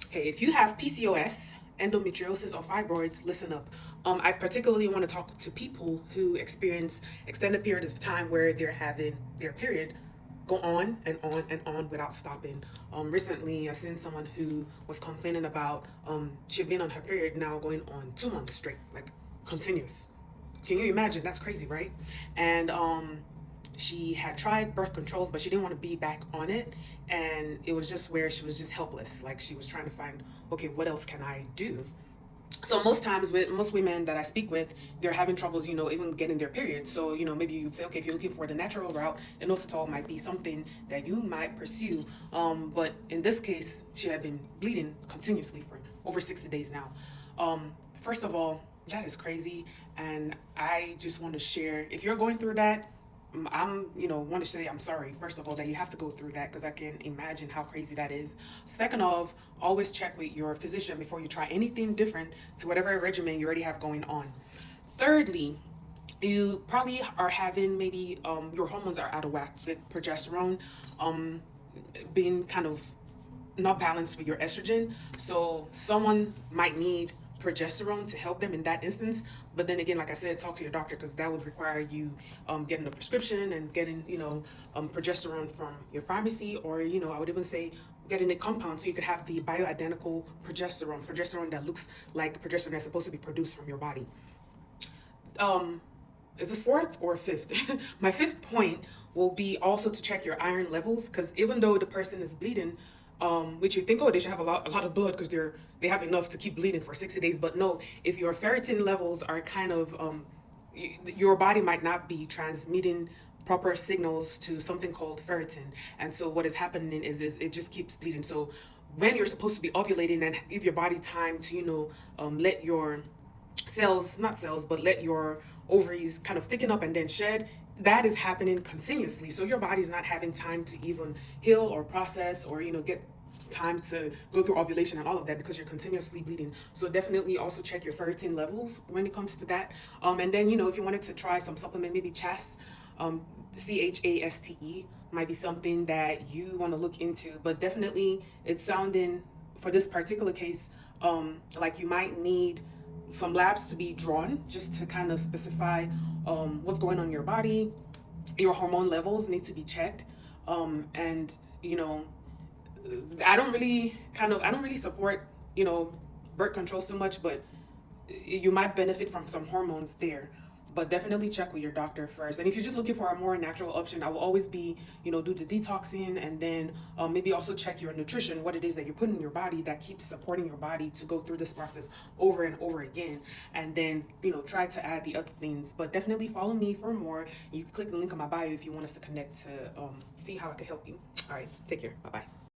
Okay, if you have PCOS, endometriosis, or fibroids, listen up. I particularly want to talk to people who experience extended periods of time where they're having their period go on and on and on without stopping. Recently, I seen someone who was complaining about she'd been on her period now going on 2 months straight, like continuous. Can you imagine? That's crazy, right? And she had tried birth controls, but she didn't want to be back on it. And it was just where she was just helpless. Like she was trying to find, okay, what else can I do? So most times with most women that I speak with, they're having troubles, even getting their period. So, maybe you'd say, okay, if you're looking for the natural route, inositol might be something that you might pursue. But in this case, she had been bleeding continuously for over 60 days now. First of all, that is crazy. And I just want to share, if you're going through that, want to say I'm sorry, first of all, that you have to go through that because I can imagine how crazy that is. Second of, always check with your physician before you try anything different to whatever regimen you already have going on. Thirdly, you probably are having maybe your hormones are out of whack with progesterone being kind of not balanced with your estrogen. So someone might need progesterone to help them in that instance. But then again, like I said, talk to your doctor because that would require you getting a prescription and getting, progesterone from your pharmacy, or, I would even say getting a compound so you could have the bioidentical progesterone that looks like progesterone that's supposed to be produced from your body. Is this fourth or fifth? My fifth point will be also to check your iron levels, because even though the person is bleeding, which you think, oh, they should have a lot of blood because they have enough to keep bleeding for 60 days. But no, if your ferritin levels are kind of your body might not be transmitting proper signals to something called ferritin, and so what is happening is it just keeps bleeding. So when you're supposed to be ovulating and give your body time to let your not cells, but let your ovaries kind of thicken up and then shed, that is happening continuously. So your body's not having time to even heal or process or, get time to go through ovulation and all of that because you're continuously bleeding. So definitely also check your ferritin levels when it comes to that. And then, if you wanted to try some supplement, maybe CHASE, CHASTE might be something that you want to look into. But definitely it's sounding, for this particular case, like you might need some labs to be drawn just to kind of specify what's going on in your body. Your hormone levels need to be checked. And I don't really support birth controls too much, but you might benefit from some hormones there. But definitely check with your doctor first. And if you're just looking for a more natural option, I will always be, do the detoxing, and then maybe also check your nutrition, what it is that you're putting in your body that keeps supporting your body to go through this process over and over again. And then, try to add the other things. But definitely follow me for more. You can click the link on my bio if you want us to connect to see how I can help you. All right, take care. Bye-bye.